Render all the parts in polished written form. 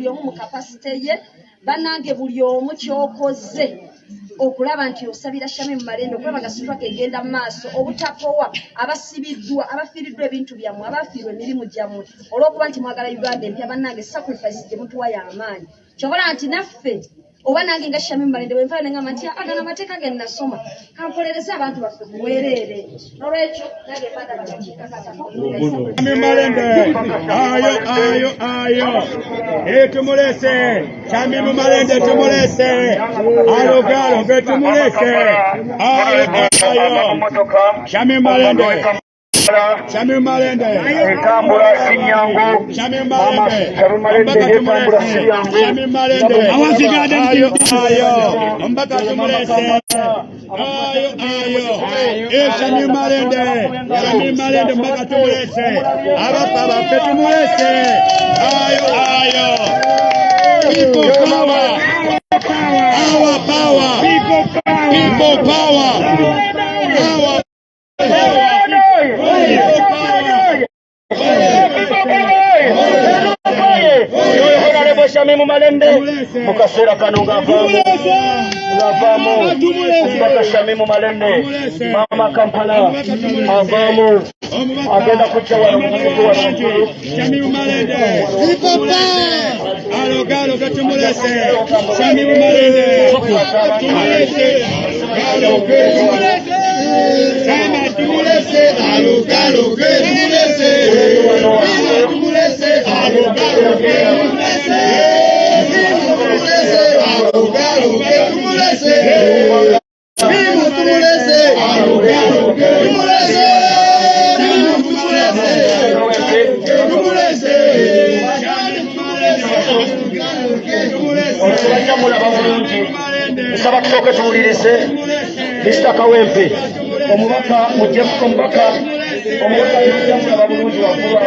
buli omu mu kapasite ye bannange buli omu ky'okoze okulaba nti osabira Shamim Malende okulaba gasitwa kegenda mu maaso obutakowa abasibiddwa abafiiriddwa ebintu byammwe abafiirwa emirimu gyammwe olw'okuba nti mwagala Uganda empya bannange sacrifices gye mutuwa y'amaanyi kyobola nti naffe oba nange nga Shamim Malende bwe nfayo nengamba nti agana amateeka ge nasoma kampolereza abantu baffe kuwereere n'olwekyo nange mbadde bakakiikakatako Shamim Malende ayo tumulese Shamim Malende tumulese aloge tumulese ayo Shamim Malende Shamim Malende Tambula Sinyango Shamim Malende Shamim Malende ayo mbaka tumulese ayo Shamim Malende mbaka tumulese abappa baffe tumulese ayo people power our power people power Shamim Malende mukasera kano ngavamu mpaka Shamim Malende mama Kampala avamu agenda kucha wano muzigo wa Shamim Malende aloga tumulese Shamim Malende tumulese Saba tusoke tuwulirize Mr. Kawempe omubaka mujjamu omubaka yajjamula bulungi waggulu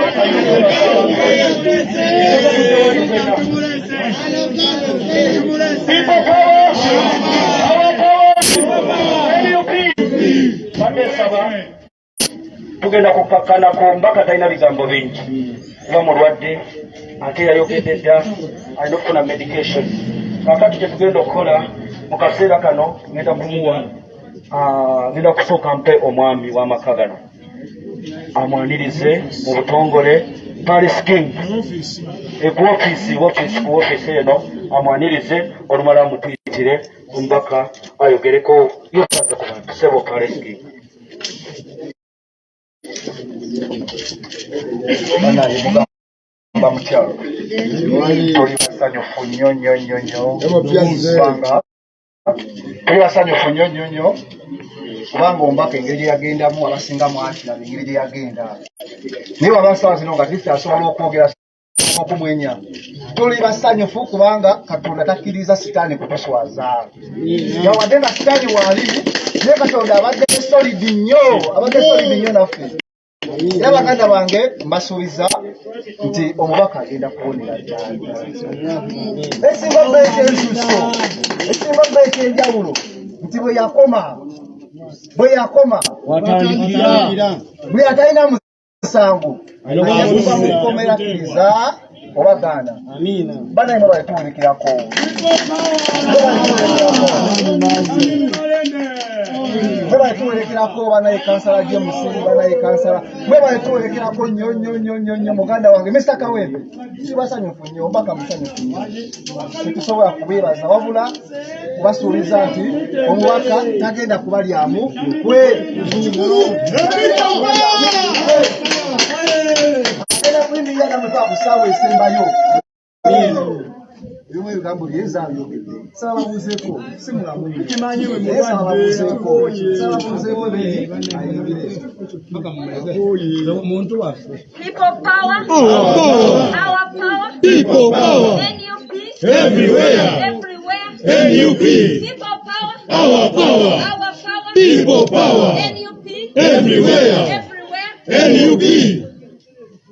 People power badesaba tugenda kukakkanako mbaka talina bigambo bingi kuba mulwadde ate yayogedde dda alina okufuna medication kakati kyetugenda okukola mu kaseera kano ngenda kumuwa ngenda kusooka mpe omwami w'amaka gano amwanirize mu butongole Paris King ku ofiisi eno amwanirize olumala amutuyitire omubaka ayogereko yokaze ku bantu sebo Paris King mukyalo tuli basanyufu nnyo kubanga omubaka engeri yagendamu abasingamu akiraba engeri gye yagenda naye waba sawa zino nga kristo asobola okwogera okumwenya tuli basanyufu kubanga Katonda takkiriza sitaani kutuswaza yawadde nga sitaani waali naye Katonda abadde solidi nnyo naffe era baganda bange mbasuubiza nti omubaka agenda kuwonera ddala esimba beeka ensuso esimba beeka enjawulo nti bwe yakoma bwe atalina musango ayasuka mu kkomera kkiriza oba gaana banaye mwe balituwulikirako mwe balituwerekerako banaye kansala James banaye kansala mwe balituwerekerako nnyo muganda wange Mr. Kawempe sibasanyufu nnyo mbaka musanyufu nnyo tetusobola kubeebaza wabula kubasuubiza nti omubaka tagenda kubalyamu mukwe agenda kuyimirira mwe twakusaawa esembayo bimwe ebigambo byeza byogedde sababuuzeeko simulamu sababuuzeeko omuntu waffe People power, our power, people power NUP, everywhere NUP people power, our power people power NUP, everywhere NUP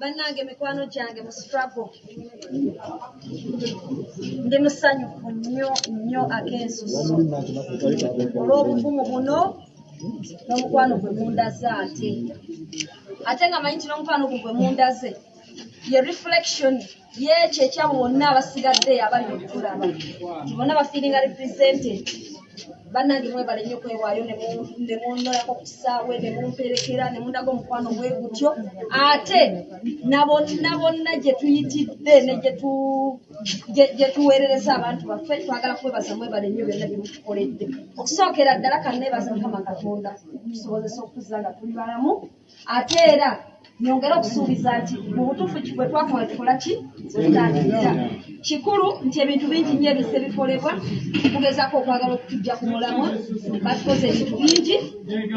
bannange mikwano gyange mu struggle ndi musanyufu nnyo ak'ensuso olw'obuvumu buno n'omukwano gwe mundaze ate nga manyi nti n'omukwano gwe mundaze ye reflection yeekyo ekyabo bonna abasigadde abali okulaba nti bonna bafiiringa represented. Bannange mwebale nnyo kwewaayo ne munnolako ku kisaawe ne mumperekera ne mundaga omukwano bwe gutyo ate nabonna gye tuyitidde ne gye tuweerereza abantu baffe twagala kwebaza mwebale nnyo byonna bye mutukoledde. Okusookera ddala kanneebaza Mukama Katonda tusobozesa okuza nga tuli balamu ate era nyongera okusuubiza nti mu butuufu kifwe twakola tukola ki tutandikira kikulu nti ebintu bingi nnyo ebise bikolebwa tugezaako okwagala okutujja ku mulamwa batukoze ebintu bingi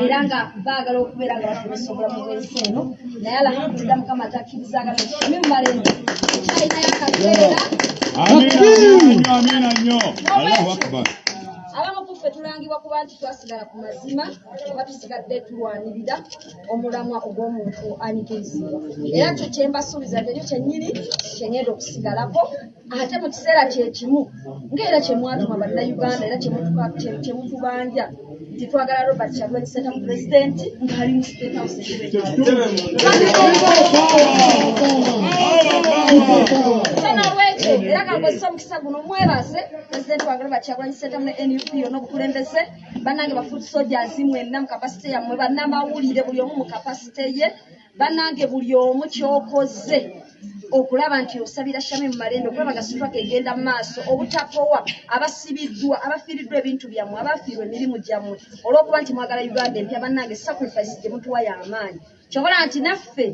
era nga baagala okubeera nga basobose obulamu bw'ensi eno naye alhamdulillah Mukama takkiriza agala ekisami mu malembe ekyalinayo akaseera amina nnyo Allahu Akbar. Abamu kuffe tulangibwa kuba nti twasigala ku mazima oba tusigadde tulwanirira omulamwa ogw'omuntu anyigirizibwa era kyo kye mbasuubiza nti ekyo kyennyini kyengenda okusigalako ate mu kiseera kyekimu ng'era kye mwatuma bannayuganda era kye mutubanja nti twagala Robert Kyagulanyi Ssentamu pulezidenti ng'ali mu State House nolwekyo era kankozesa omukisa guno mwebaze pulezidenti wa Robert Kyagulanyi Ssentamu ne NUP yonna obukulembeze bannange bafuuti soldiers mwenna mu kapasite yammwe bannamawulire buli omu mu kapasite ye bannange buli omu kyokoze okulaba nti osabira Shamim Malende okulaba gasitwa kegenda mu maaso obutapowa abasibiddwa abafiiriddwa ebintu byammwe abafiirwa emirimu gyammwe olw'okuba nti mwagala Uganda empya bannange sacrifice gye mutuwa y'amaanyi kyobola nti naffe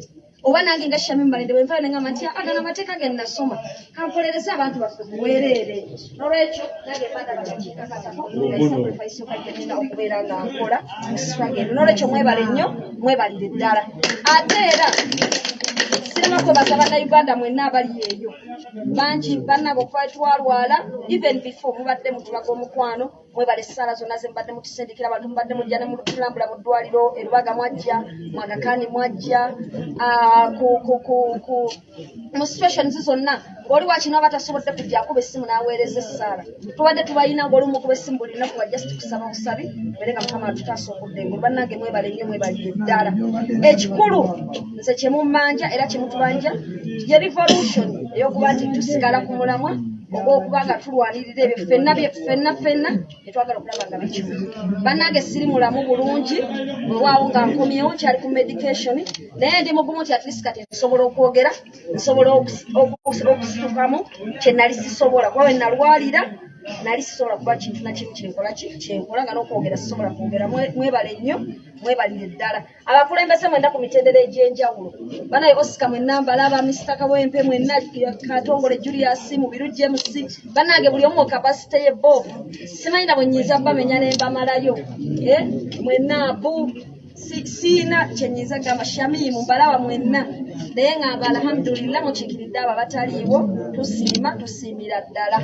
oba nange nga Shamim Malende bwe nfaayo nengamba nti agano amateeka ge nasoma kankolereze abantu baffe buweerere n'olwekyo nange mbadala kakikakatako sacrifice yokagenda okubeera nga nkola mu struggle n'olwekyo mwebale nnyo mwebalire ddala ate era sirema kwebaza bannayuganda mwenna abali eyo bangi bannange okuva twalwala even before mubadde mutulaga omukwano mwebale essaala zonna ze mubadde mutusindikira abantu mubadde mujja ne mulambula mu ddwaliro erubaga mwajja mwagakaani mwajja mu situations zonna ng'oli wakino abatasobodde kujja akuba essimu n'aweereza essaala tubadde tubayina ng'olumu okuba essimu buli lunaku wajja situsaba busabi mbere nga Mukama tutaasa okudda engulu bannange mwebale nnyo mwebalire ddala ekikulu nze kye mummanja era kye mutubanja ye revolution ey'okuba nti tusigala ku mulamwa ogw'okuba nga tulwanirira ebyo ffenna netwagala okulaba nga bikimu bannange siri mulamu bulungi olwawo nga nkomyewo nkyali ku medication naye ndi mugumu nti at least kati nsobola okwogera nsobola okusitukamu kye nali sisobola kuba we nalwalira nali sisobola kuba kintu nakimu kyenkola nga n'okwogera sisobola kwogera mwebale nnyo mwebalire ddala abakulembeze mwenda ku mitendera egy'enjawulo banaye Oscar mwenna mbalaba Mr. Kawempe mwenna Katongole Julius Mubiru James bannange buli omu kapasite ye Bob simanyi na bwe nnyinza bamenya ne mbamalayo mwenna bu siina kyenyiza gamba Shamimu mbalaba mwenna naye ngamba alhamdulillah mukikiridde abo abataliiwo tusiimira ddala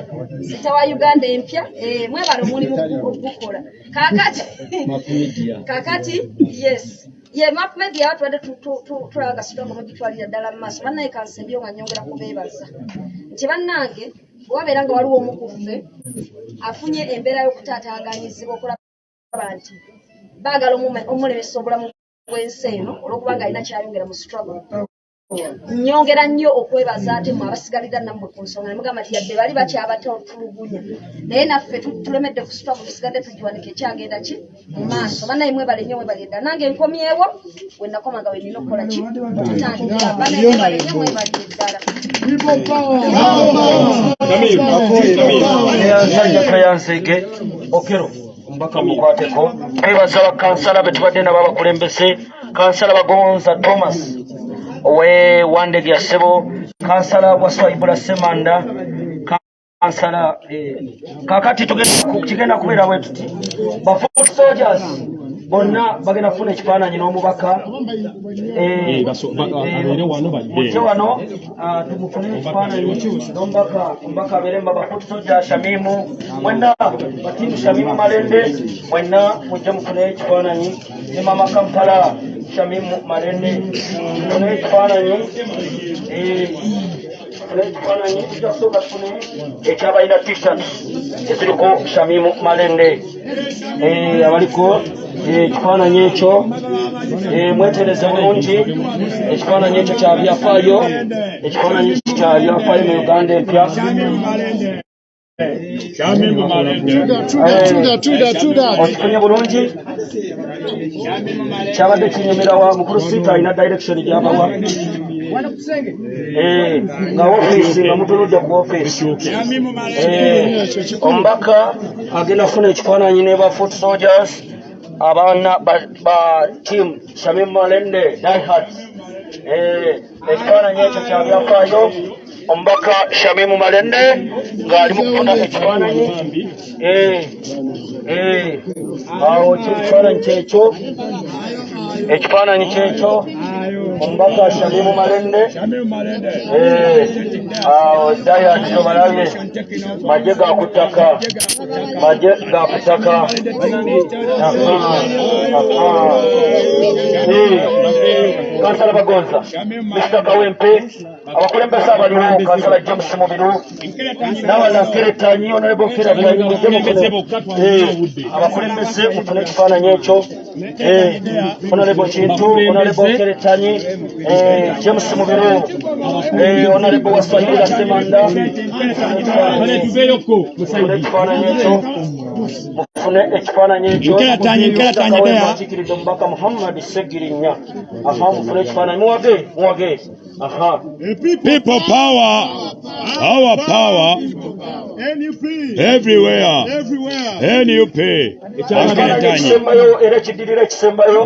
sita wa Uganda empya mwebala omulimu ogukola kakati yes ye map media twadde tulaga sitoko mugitwalira ddala mu maaso bannaye kansembyo nga nyongera kubeebaza nti bannange wabeera nga waliwo omu ku ffe afunye embeera y'okutaataaganyizibwa okulaba nti baagala omulemesa obulamu bw'ensi eno olw'okuba nga alina kyayongera mu struggle nyongera nnyo okwebaza ate mu abasigalira nammwe ku nsonga nemugamba nti yadde bali bakyabatulugunya naye naffe tulemedde ku struggle tusigadde tujiwanika ekyagenda ki mu maaso bannaye mwebale nnyo mwebale ddala nange nkomyewo we nakoma nga wenina okukola ki okutandikira bannaye mwebale nnyo mwebalire ddala yansege okero ombaka mukwateko twebaza bakansala betubadde nabo abakulembeze kansala Bagonza Thomas owe Wandege ya Sebo kansala Waswaibula Semanda kansala kakati kigenda kubeera bwe tuti bafuuti soldiers bonna bagenda kufuna ekifaananyi n'omubaka mujje wano tumufune ekifaananyi n'omubaka abeere bafuuti soldiers Shamimu mwenna batiimu Shamimu Malende mwenna mujje mufune ekifaananyi ne mama Kampala Shamimu Malende mufune ekifaananyi tufune ekifaananyi ekyasooka tufune ekyabalina t-shirt eziriko Shamimu Malende abaliko ekifaananyi ekyo mwetereze bulungi ekifaananyi ekyo kya byafaayo ekifaananyi kya byafaayo mu Uganda empya okifunye bulungi kyabadde kinyumira wa mukulu siita alina direction gyabawa nga ofiisi nga mutunudde ku ofiisi omubaka agenda kufuna ekifaananyi ne ba foot soldiers abaana ba team Shamimu Malende diehard ekifaananyi ekyo kya byafaayo omubaka Shamimu Malende ng'ali mu kufuna ekifaananyi awo ekifaananyi kyekyo omubaka Shamimu Malende awo dayati tobalabye majje ga kutaka kansala Bagonza Mr. Kawempe abakulembeze abaliwo kansala James Mubiru n'abanankeretanyi Honorable Keretanyi abakulembeze mufune ekifaananyi ekyo Honorable Kintu Honorable Keretanyi James Mubiru Honorable Waswahili Semanda mufune ekifaananyi ekyo kikiridde omubaka Muhammad Segirinya mufune ekifaananyi muwage People power, our power, everywhere, NUP. Ekisembayo era ekidirira ekisembayo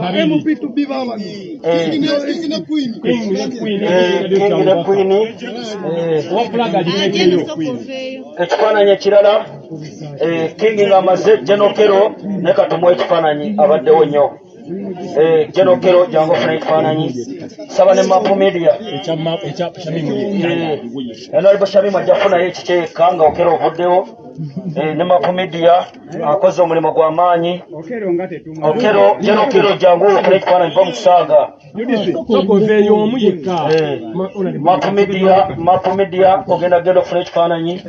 King ne Queen ekifaananyi ekirala King ng'amaze Genokero ne katumu ekifaananyi abaddewo nnyo Genokero jangu ofuna ekifaananyi saba ne Mapu Media Honorable Shamimu ajja kufunayo ekikeeka nga Okero ovuddewo ne Mapu Media akoze omulimu gw'amaanyi Okero Genokero jangu ofuna ekifaananyi va mu kisaaga Mapu Media ogenda ofuna ekifaananyi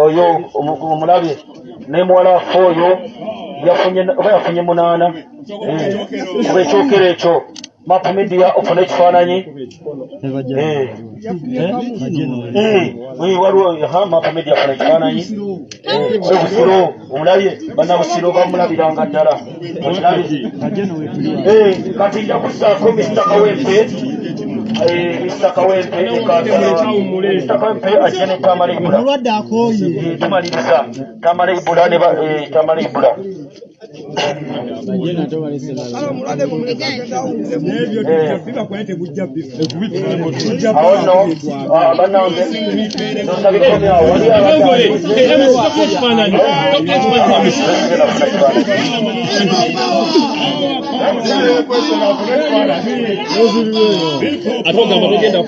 oyo omulabe ne muwala waffe oyo yafunye 8 kuba ekyokero ekyo Mapu Media ofuna ekifaananyi waliwo Mapu Media ofuna ekifaananyi Busiro omulabye bannabusiro bamulabiranga ddala kati nja kussaako Mr. Kawempe Mr. Kawempe ajja ne Tamale Ibula tumaliriza Tamale Ibula Tamale Ibula awo nno bannange nosabikomi awo atogamba togenda